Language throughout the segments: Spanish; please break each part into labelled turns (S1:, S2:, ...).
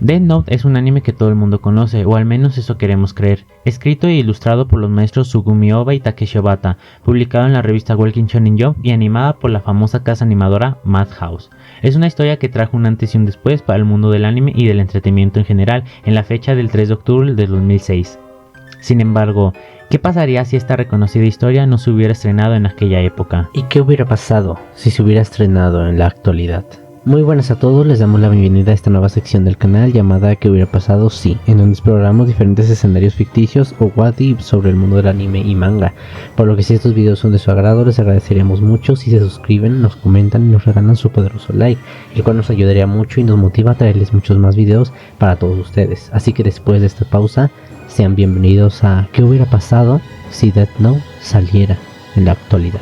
S1: Death Note es un anime que todo el mundo conoce, o al menos eso queremos creer. Escrito e ilustrado por los maestros Sugumi Ohba y Takeshi Obata, publicado en la revista Walking Shonen Jump y animada por la famosa casa animadora Madhouse. Es una historia que trajo un antes y un después para el mundo del anime y del entretenimiento en general en la fecha del 3 de octubre de 2006. Sin embargo, ¿qué pasaría si esta reconocida historia no se hubiera estrenado en aquella época?
S2: ¿Y qué hubiera pasado si se hubiera estrenado en la actualidad? Muy buenas a todos, les damos la bienvenida a esta nueva sección del canal llamada ¿Qué hubiera pasado si?, en donde exploramos diferentes escenarios ficticios o what if sobre el mundo del anime y manga. Por lo que si estos videos son de su agrado, les agradeceríamos mucho si se suscriben, nos comentan y nos regalan su poderoso like, el cual nos ayudaría mucho y nos motiva a traerles muchos más videos para todos ustedes. Así que después de esta pausa, sean bienvenidos a ¿Qué hubiera pasado si Death Note saliera en la actualidad?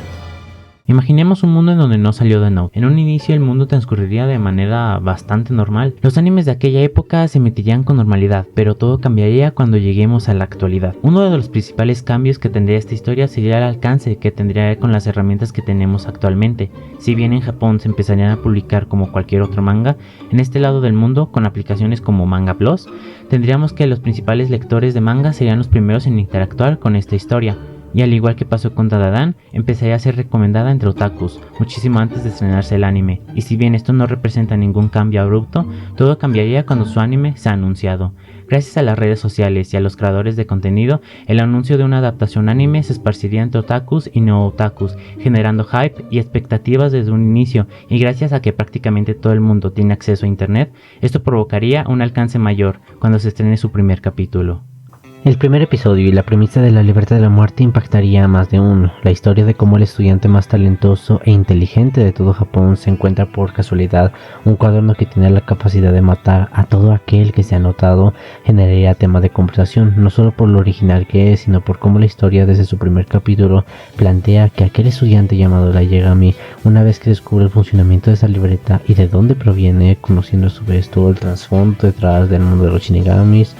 S1: Imaginemos un mundo en donde no salió Death Note. En un inicio el mundo transcurriría de manera bastante normal. Los animes de aquella época se emitirían con normalidad, pero todo cambiaría cuando lleguemos a la actualidad. Uno de los principales cambios que tendría esta historia sería el alcance que tendría con las herramientas que tenemos actualmente. Si bien en Japón se empezarían a publicar como cualquier otro manga, en este lado del mundo, con aplicaciones como Manga Plus, tendríamos que los principales lectores de manga serían los primeros en interactuar con esta historia. Y al igual que pasó con Dandadan, empezaría a ser recomendada entre otakus, muchísimo antes de estrenarse el anime, y si bien esto no representa ningún cambio abrupto, todo cambiaría cuando su anime sea anunciado. Gracias a las redes sociales y a los creadores de contenido, el anuncio de una adaptación anime se esparciría entre otakus y no otakus, generando hype y expectativas desde un inicio, y gracias a que prácticamente todo el mundo tiene acceso a internet, esto provocaría un alcance mayor cuando se estrene su primer capítulo.
S2: El primer episodio y la premisa de la libertad de la muerte impactaría a más de uno. La historia de cómo el estudiante más talentoso e inteligente de todo Japón se encuentra por casualidad un cuaderno que tiene la capacidad de matar a todo aquel que se ha notado generaría tema de conversación, no solo por lo original que es, sino por cómo la historia desde su primer capítulo plantea que aquel estudiante llamado Light Yagami, una vez que descubre el funcionamiento de esa libreta y de dónde proviene, conociendo a su vez todo el trasfondo detrás del mundo de los shinigamis,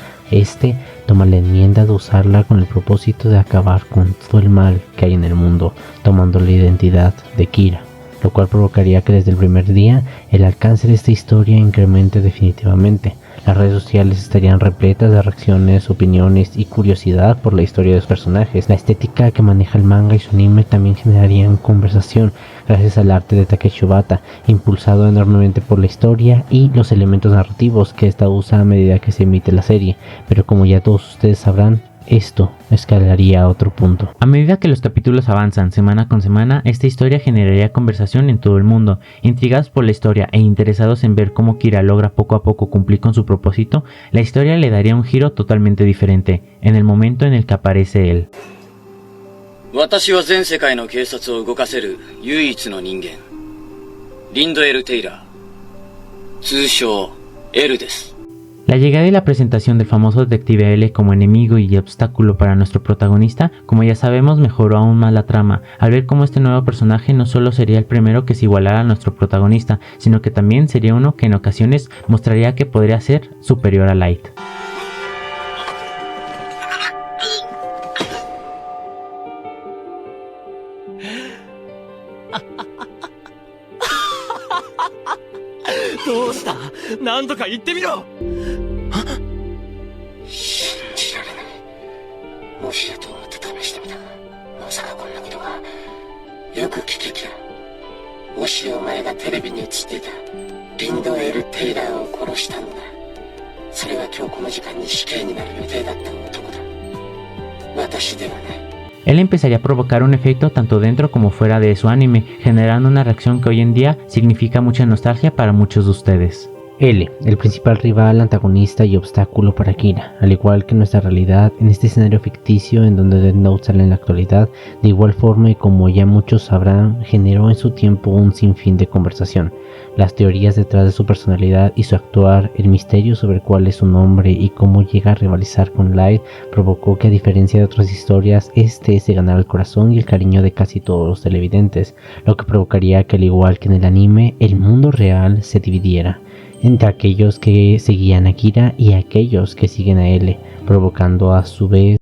S2: toma la enmienda de usarla con el propósito de acabar con todo el mal que hay en el mundo, tomando la identidad de Kira, lo cual provocaría que desde el primer día el alcance de esta historia incremente definitivamente. Las redes sociales estarían repletas de reacciones, opiniones y curiosidad por la historia de los personajes. La estética que maneja el manga y su anime también generarían conversación gracias al arte de Takeshi Obata, impulsado enormemente por la historia y los elementos narrativos que esta usa a medida que se emite la serie. Pero como ya todos ustedes sabrán, esto escalaría a otro punto.
S1: A medida que los capítulos avanzan semana con semana, esta historia generaría conversación en todo el mundo. Intrigados por la historia e interesados en ver cómo Kira logra poco a poco cumplir con su propósito, la historia le daría un giro totalmente diferente, en el momento en el que aparece él.
S3: 私は全世界の警察を動かせる唯一の人間、リンドエル・テイラー、通称エルです。
S1: La llegada y la presentación del famoso detective L como enemigo y obstáculo para nuestro protagonista, como ya sabemos, mejoró aún más la trama, al ver cómo este nuevo personaje no solo sería el primero que se igualara a nuestro protagonista, sino que también sería uno que en ocasiones mostraría que podría ser superior a Light. Él empezaría a provocar un efecto tanto dentro como fuera de su anime, generando una reacción que hoy en día significa mucha nostalgia para muchos de ustedes.
S2: L, el principal rival, antagonista y obstáculo para Kira, al igual que nuestra realidad en este escenario ficticio en donde Death Note sale en la actualidad, de igual forma y como ya muchos sabrán, generó en su tiempo un sinfín de conversación. Las teorías detrás de su personalidad y su actuar, el misterio sobre cuál es su nombre y cómo llega a rivalizar con Light, provocó que a diferencia de otras historias, se ganara el corazón y el cariño de casi todos los televidentes, lo que provocaría que al igual que en el anime, el mundo real se dividiera entre aquellos que seguían a Kira y aquellos que siguen a L, provocando a su vez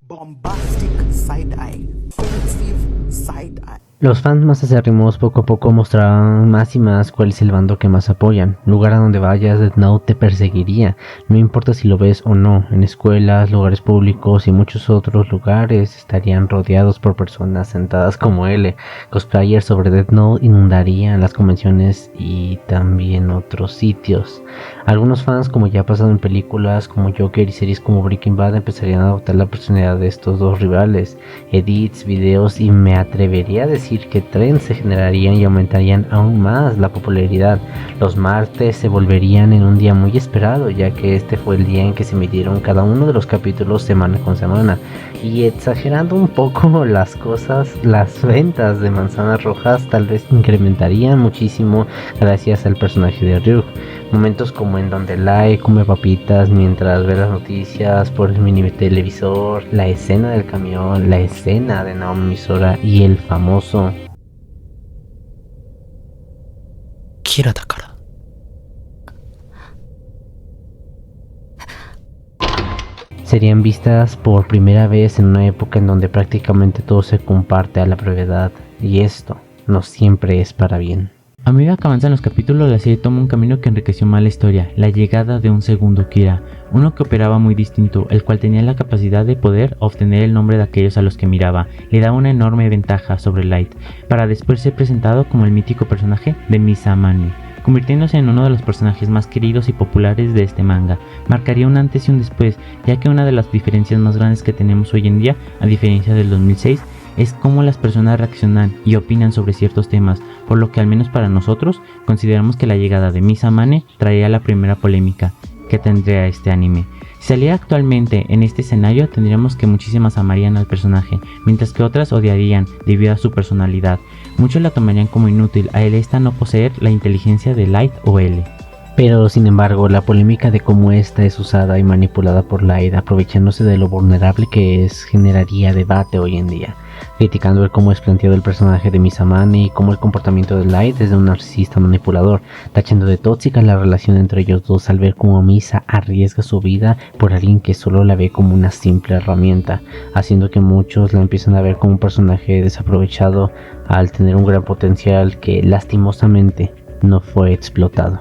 S2: Los fans más acérrimos poco a poco mostraban más y más cuál es el bando que más apoyan. Lugar a donde vayas, Death Note te perseguiría, no importa si lo ves o no. En escuelas, lugares públicos y muchos otros lugares estarían rodeados por personas sentadas como él. Cosplayers sobre Death Note inundarían las convenciones y también otros sitios. Algunos fans, como ya ha pasado en películas como Joker y series como Breaking Bad, empezarían a adoptar la personalidad de estos dos rivales. Edits, videos y me atrevería a decir que trends se generarían y aumentarían aún más la popularidad. Los martes se volverían en un día muy esperado, ya que este fue el día en que se emitieron cada uno de los capítulos semana con semana. Y exagerando un poco las cosas, las ventas de manzanas rojas tal vez incrementarían muchísimo gracias al personaje de Ryuk. Momentos como en donde Light come papitas mientras ve las noticias por el mini televisor, la escena del camión, la escena de Naomi Misora y el famoso
S4: キラだから。
S2: serían vistas por primera vez en una época en donde prácticamente todo se comparte a la brevedad, y esto no siempre es para bien.
S1: A medida que avanzan los capítulos, la serie toma un camino que enriqueció más la historia, la llegada de un segundo Kira, uno que operaba muy distinto, el cual tenía la capacidad de poder obtener el nombre de aquellos a los que miraba, le daba una enorme ventaja sobre Light, para después ser presentado como el mítico personaje de Mizamane, convirtiéndose en uno de los personajes más queridos y populares de este manga. Marcaría un antes y un después, ya que una de las diferencias más grandes que tenemos hoy en día, a diferencia del 2006, es cómo las personas reaccionan y opinan sobre ciertos temas, por lo que al menos para nosotros consideramos que la llegada de Mizamane traería la primera polémica que tendría este anime. Si saliera actualmente en este escenario, tendríamos que muchísimas amarían al personaje, mientras que otras odiarían debido a su personalidad. Muchos la tomarían como inútil a esta no poseer la inteligencia de Light o L.
S2: Pero sin embargo, la polémica de cómo esta es usada y manipulada por Light, aprovechándose de lo vulnerable que es, generaría debate hoy en día, criticando el cómo es planteado el personaje de Mizamane y cómo el comportamiento de Light es de un narcisista manipulador, tachando de tóxica la relación entre ellos dos al ver cómo Misa arriesga su vida por alguien que solo la ve como una simple herramienta, haciendo que muchos la empiecen a ver como un personaje desaprovechado al tener un gran potencial que lastimosamente no fue explotado.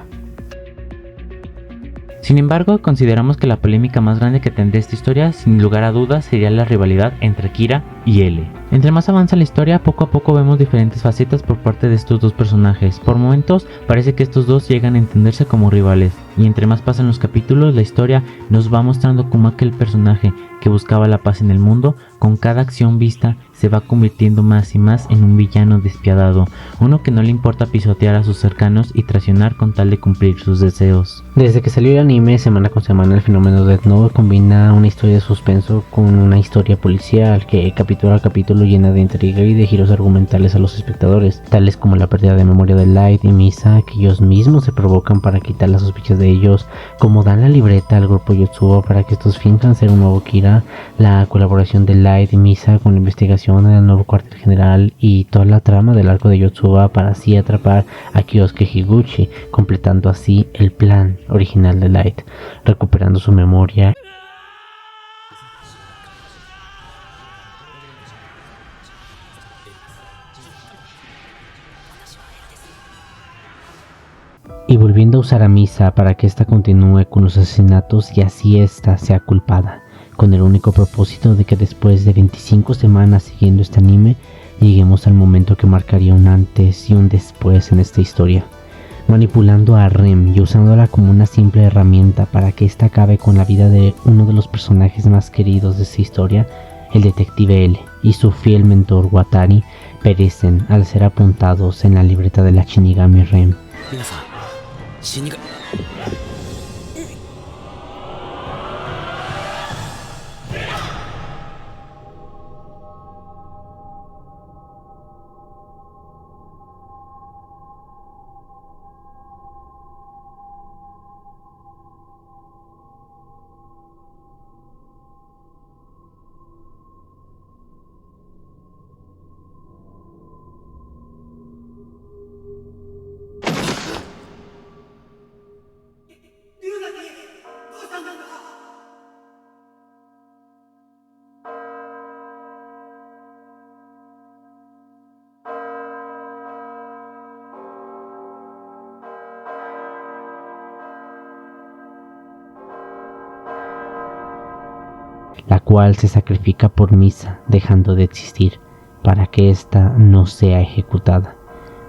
S1: Sin embargo, consideramos que la polémica más grande que tendría esta historia, sin lugar a dudas, sería la rivalidad entre Kira y L. Entre más avanza la historia, poco a poco vemos diferentes facetas por parte de estos dos personajes. Por momentos, parece que estos dos llegan a entenderse como rivales, y entre más pasan los capítulos, la historia nos va mostrando cómo aquel personaje que buscaba la paz en el mundo, con cada acción vista, se va convirtiendo más y más en un villano despiadado, uno que no le importa pisotear a sus cercanos y traicionar con tal de cumplir sus deseos.
S2: Desde que salió el anime, semana con semana, el fenómeno de Death Note combina una historia de suspenso con una historia policial que capítulo a capítulo llena de intriga y de giros argumentales a los espectadores, tales como la pérdida de memoria de Light y Misa que ellos mismos se provocan para quitar las sospechas de ellos, como dan la libreta al grupo Yotsuba para que estos finjan ser un nuevo Kira, la colaboración de Light y Misa con la investigación en el nuevo cuartel general y toda la trama del arco de Yotsuba para así atrapar a Kyosuke Higuchi, completando así el plan original de Light, recuperando su memoria. Y volviendo a usar a Misa para que ésta continúe con los asesinatos y así ésta sea culpada, con el único propósito de que después de 25 semanas siguiendo este anime, lleguemos al momento que marcaría un antes y un después en esta historia, manipulando a Rem y usándola como una simple herramienta para que ésta acabe con la vida de uno de los personajes más queridos de esta historia. El detective L y su fiel mentor Watari perecen al ser apuntados en la libreta de la Shinigami Rem.
S4: 死神。
S5: 「
S2: la cual se sacrifica por Misa, dejando de existir, para que ésta no sea ejecutada.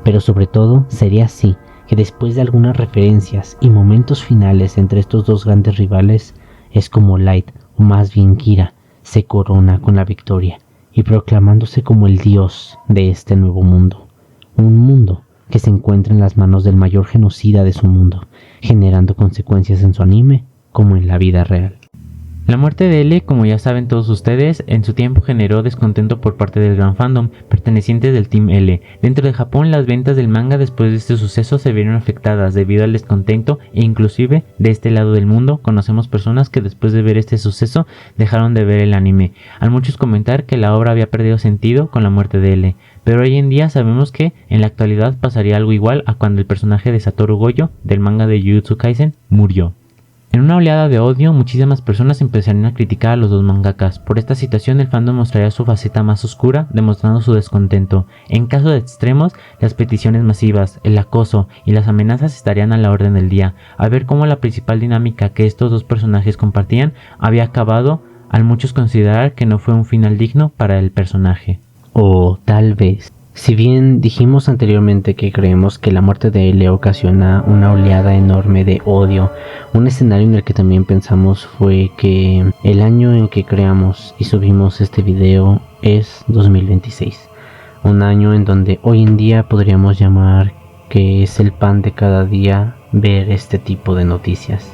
S2: Pero sobre todo sería así que después de algunas referencias y momentos finales entre estos dos grandes rivales, es como Light, o más bien Kira, se corona con la victoria y proclamándose como el dios de este nuevo mundo. Un mundo que se encuentra en las manos del mayor genocida de su mundo, generando consecuencias en su anime como en la vida real.
S1: La muerte de L, como ya saben todos ustedes, en su tiempo generó descontento por parte del gran fandom, pertenecientes del Team L. Dentro de Japón, las ventas del manga después de este suceso se vieron afectadas debido al descontento e inclusive de este lado del mundo conocemos personas que después de ver este suceso dejaron de ver el anime, al muchos comentar que la obra había perdido sentido con la muerte de L. Pero hoy en día sabemos que en la actualidad pasaría algo igual a cuando el personaje de Satoru Gojo del manga de Jujutsu Kaisen murió. En una oleada de odio, muchísimas personas empezarían a criticar a los dos mangakas. Por esta situación, el fandom mostraría su faceta más oscura, demostrando su descontento. En caso de extremos, las peticiones masivas, el acoso y las amenazas estarían a la orden del día, al ver cómo la principal dinámica que estos dos personajes compartían había acabado, al muchos considerar que no fue un final digno para el personaje.
S2: O tal vez, si bien dijimos anteriormente que creemos que la muerte de L ocasiona una oleada enorme de odio, un escenario en el que también pensamos fue que el año en que creamos y subimos este video es 2026, un año en donde hoy en día podríamos llamar que es el pan de cada día ver este tipo de noticias.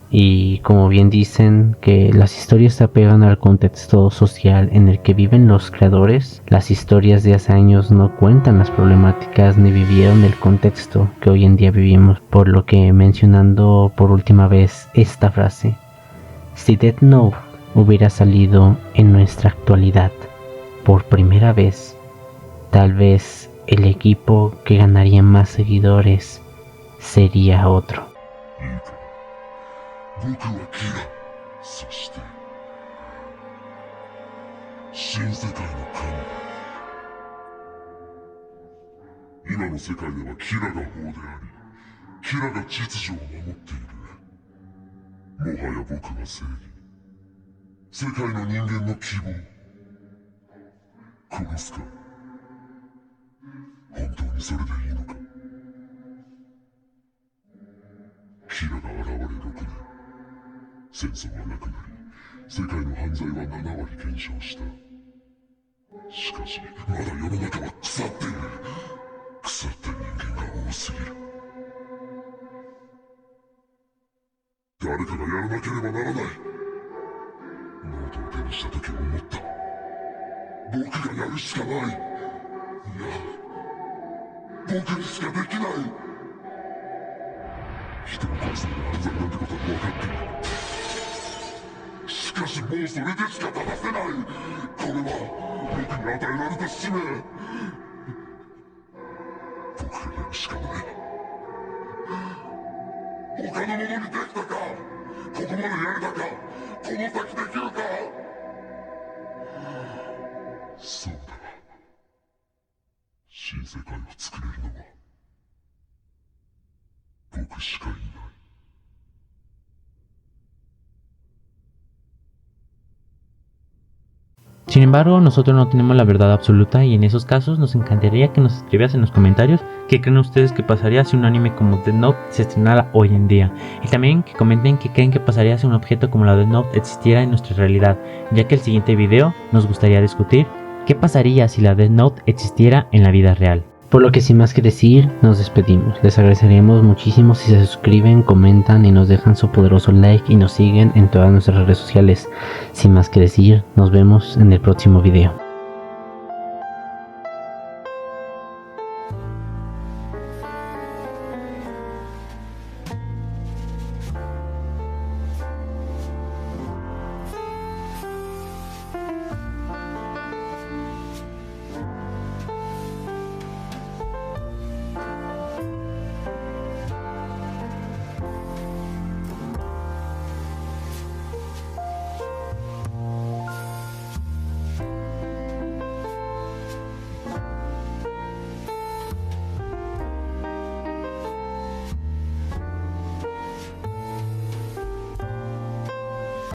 S2: Y como bien dicen que las historias se apegan al contexto social en el que viven los creadores, las historias de hace años no cuentan las problemáticas ni vivieron el contexto que hoy en día vivimos, por lo que mencionando por última vez esta frase: si Death Note hubiera salido en nuestra actualidad por primera vez, tal vez el equipo que ganaría más seguidores sería otro.
S5: 僕はキラ、そして新世界の神。今の世界ではキラが法であり、キラが秩序を守っている。もはや僕は正義、世界の人間の希望。殺すか？本当にそれでいいのか？キラが現れ6年。戦争はなくなり、世界の犯罪は7割減少した。しかし、まだ世の中は腐っている。腐った人間が多すぎる。誰かがやらなければならない。ノートを手にした時思った。僕がやるしかない。いや、僕にしかできない。人を殺すのが犯罪なんてことは分かっている。しかしもうそれでしか正せない。これは僕に与えられた使命。僕がやるしかない。他の者にできたか？ここまでやれたか？この先できるか？そうだ。新世界を作れるのは僕しかいない。
S1: Sin embargo, nosotros no tenemos la verdad absoluta y en esos casos nos encantaría que nos escribieras en los comentarios qué creen ustedes que pasaría si un anime como Death Note se estrenara hoy en día. Y también que comenten qué creen que pasaría si un objeto como la Death Note existiera en nuestra realidad, ya que el siguiente video nos gustaría discutir qué pasaría si la Death Note existiera en la vida real.
S2: Por lo que sin más que decir, nos despedimos. Les agradeceríamos muchísimo si se suscriben, comentan y nos dejan su poderoso like y nos siguen en todas nuestras redes sociales. Sin más que decir, nos vemos en el próximo video.